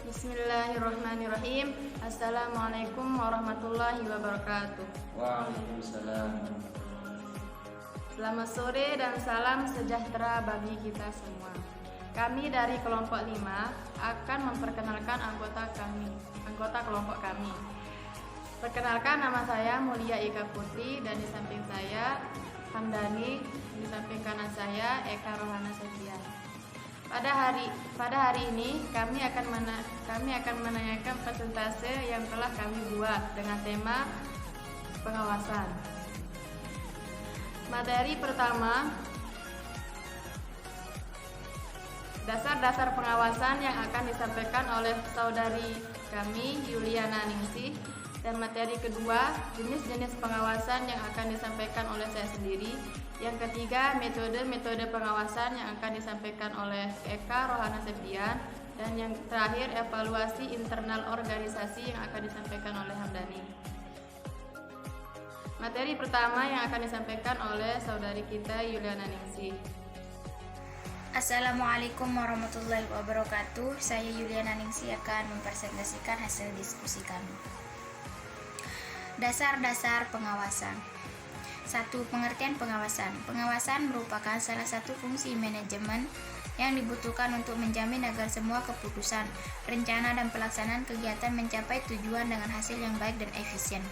Bismillahirrahmanirrahim. Assalamualaikum warahmatullahi wabarakatuh. Waalaikumsalam. Selamat sore dan salam sejahtera bagi kita semua. Kami dari kelompok 5 akan memperkenalkan anggota kelompok kami. Perkenalkan, nama saya Mulia Ika Putri dan di samping saya Hamdani, di samping kanan saya Eka Rohana Sofia. Pada hari ini kami akan menanyakan presentase yang telah kami buat dengan tema pengawasan. Materi pertama, dasar-dasar pengawasan yang akan disampaikan oleh saudari kami Yuliana Ningsih, dan materi kedua, jenis-jenis pengawasan yang akan disampaikan oleh saya sendiri. Yang ketiga, metode-metode pengawasan yang akan disampaikan oleh Eka Rohana Septian, dan yang terakhir, evaluasi internal organisasi yang akan disampaikan oleh Hamdani. Materi pertama yang akan disampaikan oleh saudari kita Yuliana Ningsih. Assalamualaikum warahmatullahi wabarakatuh. Saya Yuliana Ningsih akan mempresentasikan hasil diskusi kami. Dasar-dasar pengawasan. 1. Pengertian pengawasan. Pengawasan merupakan salah satu fungsi manajemen yang dibutuhkan untuk menjamin agar semua keputusan, rencana, dan pelaksanaan kegiatan mencapai tujuan dengan hasil yang baik dan efisien.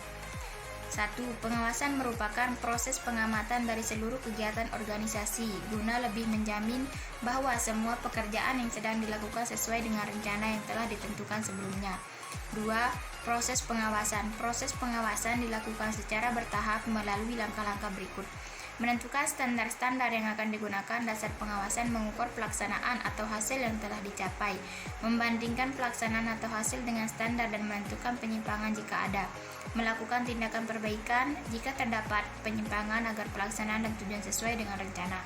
1. Pengawasan merupakan proses pengamatan dari seluruh kegiatan organisasi guna lebih menjamin bahwa semua pekerjaan yang sedang dilakukan sesuai dengan rencana yang telah ditentukan sebelumnya. 2. Proses pengawasan. Proses pengawasan dilakukan secara bertahap melalui langkah-langkah berikut. Menentukan standar-standar yang akan digunakan. Dasar pengawasan mengukur pelaksanaan atau hasil yang telah dicapai, membandingkan pelaksanaan atau hasil dengan standar dan menentukan penyimpangan jika ada, melakukan tindakan perbaikan jika terdapat penyimpangan agar pelaksanaan dan tujuan sesuai dengan rencana.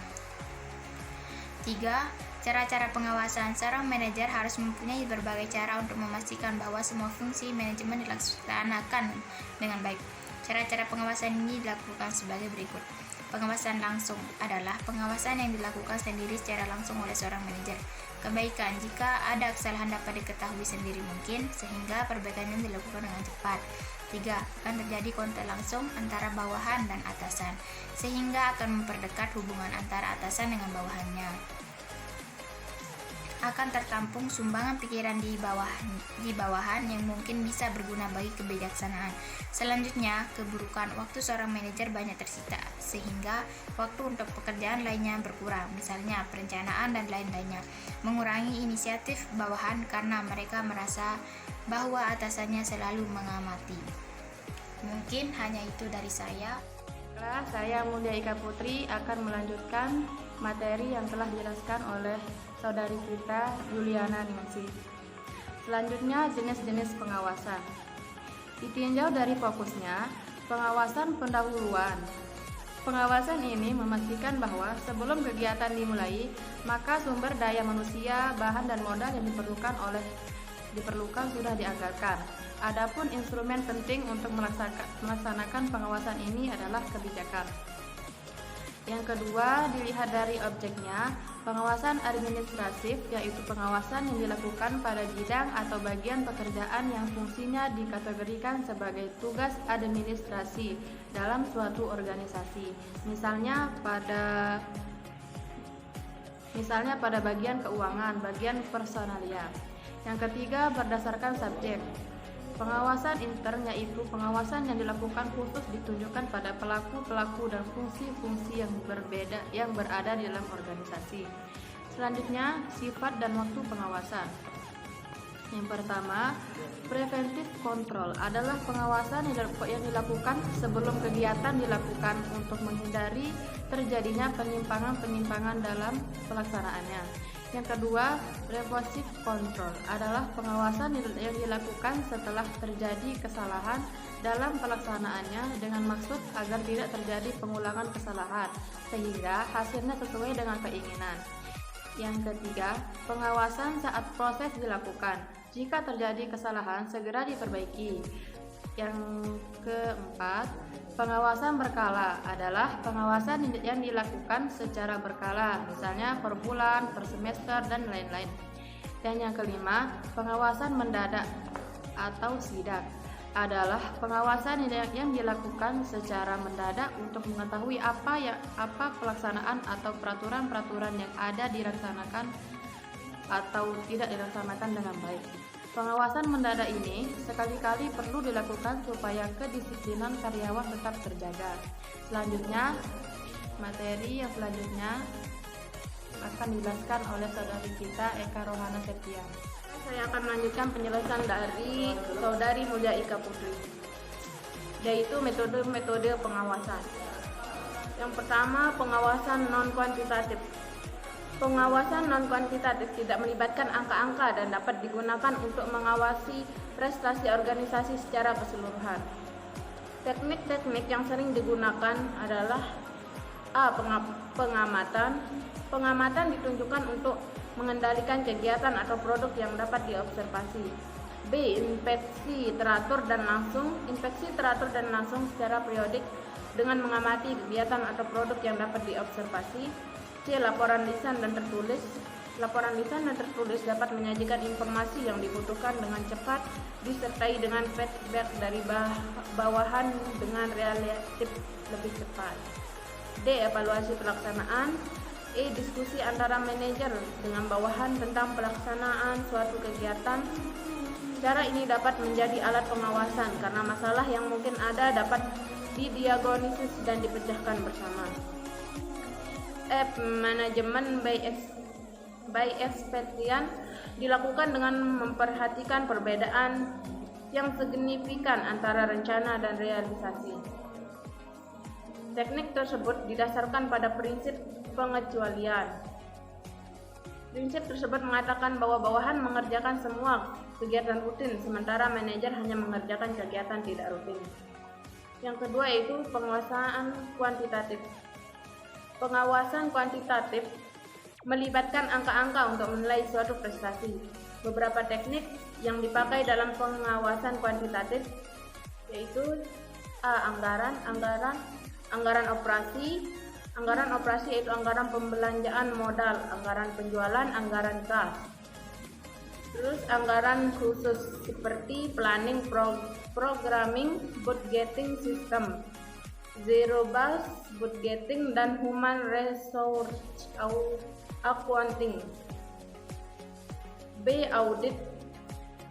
3. Cara-cara pengawasan. Seorang manajer harus mempunyai berbagai cara untuk memastikan bahwa semua fungsi manajemen dilaksanakan dengan baik. Cara-cara pengawasan ini dilakukan sebagai berikut. Pengawasan langsung adalah pengawasan yang dilakukan sendiri secara langsung oleh seorang manajer. Kebaikan, jika ada kesalahan dapat diketahui sendiri mungkin, sehingga perbaikannya dilakukan dengan cepat. 3. Akan terjadi kontak langsung antara bawahan dan atasan, sehingga akan memperdekat hubungan antara atasan dengan bawahannya. Akan tertampung sumbangan pikiran di bawahan yang mungkin bisa berguna bagi kebijaksanaan. Selanjutnya, keburukan. Waktu seorang manajer banyak tersita, sehingga waktu untuk pekerjaan lainnya berkurang, misalnya perencanaan dan lain-lainnya. Mengurangi inisiatif bawahan karena mereka merasa bahwa atasannya selalu mengamati. Mungkin hanya itu dari saya. Saya Mulia Ika Putri akan melanjutkan materi yang telah dijelaskan oleh saudari kita Yuliana Ningsih. Selanjutnya, jenis-jenis pengawasan. Ditinjau dari fokusnya, pengawasan pendahuluan. Pengawasan ini memastikan bahwa sebelum kegiatan dimulai, maka sumber daya manusia, bahan dan modal yang diperlukan sudah dianggarkan. Adapun instrumen penting untuk melaksanakan pengawasan ini adalah kebijakan. Yang kedua, dilihat dari objeknya. Pengawasan administratif, yaitu pengawasan yang dilakukan pada bidang atau bagian pekerjaan yang fungsinya dikategorikan sebagai tugas administrasi dalam suatu organisasi. Misalnya pada bagian keuangan, bagian personalia. Yang ketiga, berdasarkan subjek. Pengawasan intern, yaitu pengawasan yang dilakukan khusus ditunjukkan pada pelaku-pelaku dan fungsi-fungsi yang berbeda yang berada di dalam organisasi. Selanjutnya, sifat dan waktu pengawasan. Yang pertama, preventif kontrol adalah pengawasan yang dilakukan sebelum kegiatan dilakukan untuk menghindari terjadinya penyimpangan-penyimpangan dalam pelaksanaannya. Yang kedua, reversive control adalah pengawasan yang dilakukan setelah terjadi kesalahan dalam pelaksanaannya dengan maksud agar tidak terjadi pengulangan kesalahan sehingga hasilnya sesuai dengan keinginan. Yang ketiga, pengawasan saat proses dilakukan. Jika terjadi kesalahan, segera diperbaiki. Yang keempat, pengawasan berkala adalah pengawasan yang dilakukan secara berkala, misalnya per bulan, per semester, dan lain-lain. Dan yang kelima, pengawasan mendadak atau sidak adalah pengawasan yang dilakukan secara mendadak untuk mengetahui apa pelaksanaan atau peraturan-peraturan yang ada dilaksanakan atau tidak dilaksanakan dengan baik. Pengawasan mendadak ini sekali-kali perlu dilakukan supaya kedisiplinan karyawan tetap terjaga. Selanjutnya, materi yang selanjutnya akan dijelaskan oleh saudari kita Eka Rohana Septian. Saya akan melanjutkan penjelasan dari saudari Mulia Ika Putri, yaitu metode-metode pengawasan. Yang pertama, pengawasan non-kuantitatif. Pengawasan non-kuantitatif tidak melibatkan angka-angka dan dapat digunakan untuk mengawasi prestasi organisasi secara keseluruhan. Teknik-teknik yang sering digunakan adalah A. Pengamatan. Pengamatan ditunjukkan untuk mengendalikan kegiatan atau produk yang dapat diobservasi. B. Inspeksi teratur dan langsung. Inspeksi teratur dan langsung secara periodik dengan mengamati kegiatan atau produk yang dapat diobservasi. C. Laporan lisan dan tertulis. Laporan lisan dan tertulis dapat menyajikan informasi yang dibutuhkan dengan cepat, disertai dengan feedback dari bawahan dengan relatif lebih cepat. D. Evaluasi pelaksanaan. E. Diskusi antara manajer dengan bawahan tentang pelaksanaan suatu kegiatan. Cara ini dapat menjadi alat pengawasan karena masalah yang mungkin ada dapat didiagnosis dan dipecahkan bersama. F. Manajemen by experience dilakukan dengan memperhatikan perbedaan yang signifikan antara rencana dan realisasi. Teknik tersebut didasarkan pada prinsip pengecualian. Prinsip tersebut mengatakan bahwa bawahan mengerjakan semua kegiatan rutin, sementara manajer hanya mengerjakan kegiatan tidak rutin. Yang kedua yaitu penguasaan kuantitatif. Pengawasan kuantitatif melibatkan angka-angka untuk menilai suatu prestasi. Beberapa teknik yang dipakai dalam pengawasan kuantitatif yaitu A. Anggaran operasi. Anggaran operasi yaitu anggaran pembelanjaan modal, anggaran penjualan, anggaran kas. Terus anggaran khusus seperti planning, programming, budgeting system, zero based budgeting, dan human resource accounting. B. Audit.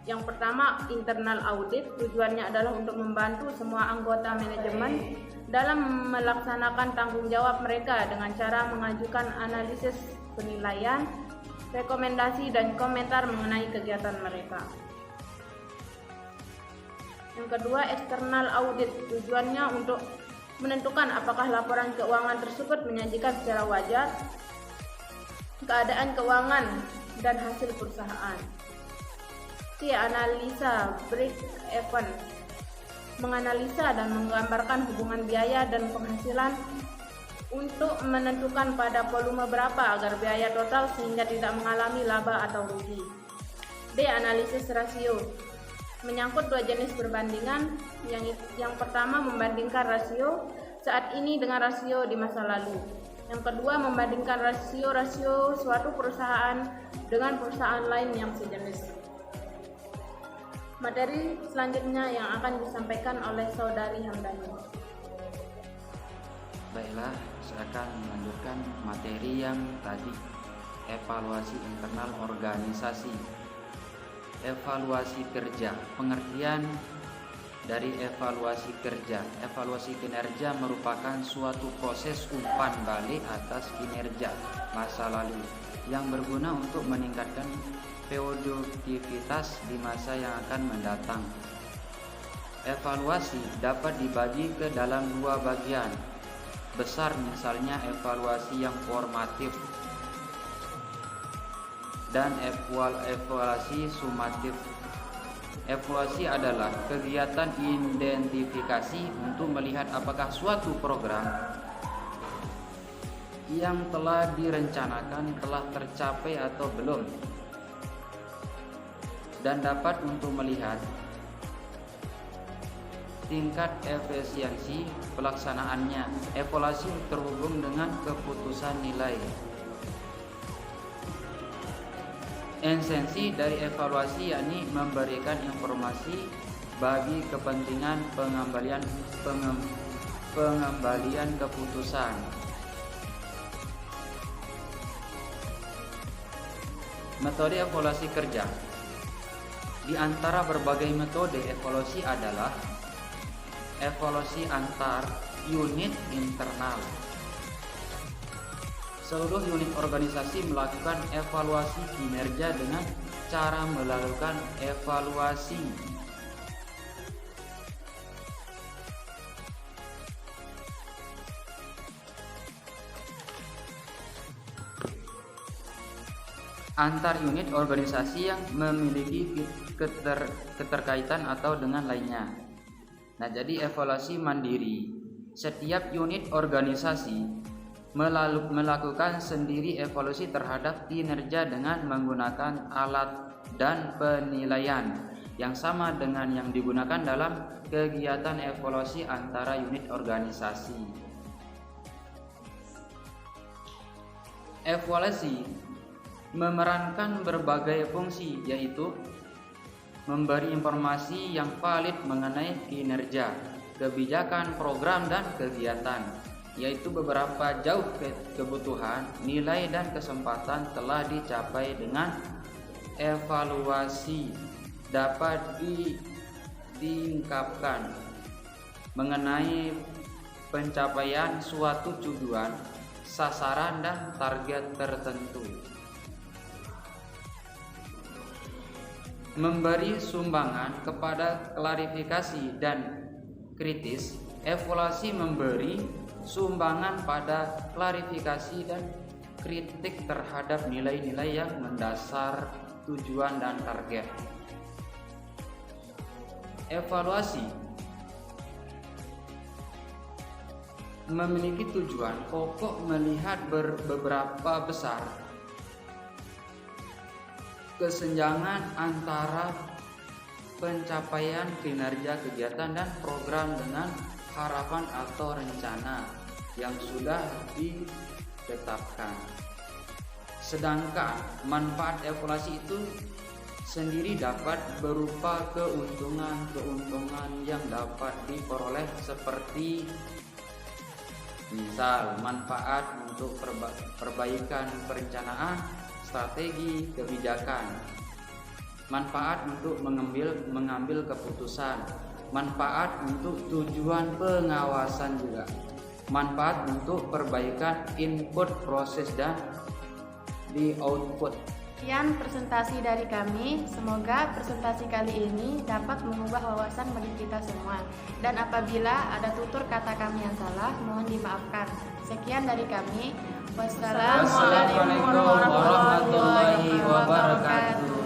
Yang pertama, internal audit. Tujuannya adalah untuk membantu semua anggota manajemen dalam melaksanakan tanggung jawab mereka dengan cara mengajukan analisis penilaian, rekomendasi, dan komentar mengenai kegiatan mereka. Yang kedua, eksternal audit. Tujuannya untuk menentukan apakah laporan keuangan tersebut menyajikan secara wajar keadaan keuangan dan hasil perusahaan. C. Analisa break-even. Menganalisa dan menggambarkan hubungan biaya dan penghasilan untuk menentukan pada volume berapa agar biaya total sehingga tidak mengalami laba atau rugi. D. Analisis rasio. Menyangkut dua jenis perbandingan. Yang pertama, membandingkan rasio saat ini dengan rasio di masa lalu. Yang kedua, membandingkan rasio suatu perusahaan dengan perusahaan lain yang sejenis. Materi selanjutnya yang akan disampaikan oleh Saudari Hamdani. Baiklah, saya akan melanjutkan materi yang tadi, evaluasi internal organisasi. Evaluasi kerja. Pengertian dari evaluasi kerja. Evaluasi kinerja merupakan suatu proses umpan balik atas kinerja masa lalu yang berguna untuk meningkatkan produktivitas di masa yang akan mendatang. Evaluasi dapat dibagi ke dalam dua bagian besar, misalnya evaluasi yang formatif dan evaluasi sumatif. Evaluasi adalah kegiatan identifikasi untuk melihat apakah suatu program yang telah direncanakan telah tercapai atau belum, dan dapat untuk melihat tingkat efisiensi pelaksanaannya. Evaluasi terhubung dengan keputusan nilai. Esensi dari evaluasi yakni memberikan informasi bagi kepentingan pengembalian keputusan. Metode evaluasi kerja. Di antara berbagai metode evaluasi adalah evaluasi antar unit internal. Seluruh unit organisasi melakukan evaluasi kinerja dengan cara melakukan evaluasi. Antar unit organisasi yang memiliki keterkaitan atau dengan lainnya. Nah, jadi evaluasi mandiri. Setiap unit organisasi melakukan sendiri evaluasi terhadap kinerja dengan menggunakan alat dan penilaian yang sama dengan yang digunakan dalam kegiatan evaluasi antara unit organisasi. Evaluasi memerankan berbagai fungsi, yaitu memberi informasi yang valid mengenai kinerja, kebijakan, program, dan kegiatan, yaitu beberapa jauh kebutuhan, nilai, dan kesempatan telah dicapai dengan evaluasi dapat diungkapkan mengenai pencapaian suatu tujuan, sasaran, dan target tertentu. Memberi sumbangan kepada klarifikasi dan kritis. Evaluasi memberi sumbangan pada klarifikasi dan kritik terhadap nilai-nilai yang mendasar tujuan dan target. Evaluasi memiliki tujuan pokok melihat beberapa besar kesenjangan antara pencapaian kinerja kegiatan dan program dengan harapan atau rencana yang sudah ditetapkan. Sedangkan manfaat evaluasi itu sendiri dapat berupa keuntungan yang dapat diperoleh, seperti misal manfaat untuk perbaikan perencanaan, strategi, kebijakan, manfaat untuk mengambil keputusan, manfaat untuk tujuan pengawasan juga, manfaat untuk perbaikan input proses dan di output. Sekian presentasi dari kami. Semoga presentasi kali ini dapat mengubah wawasan bagi kita semua. Dan apabila ada tutur kata kami yang salah, mohon dimaafkan. Sekian dari kami. Wassalamualaikum warahmatullahi wabarakatuh.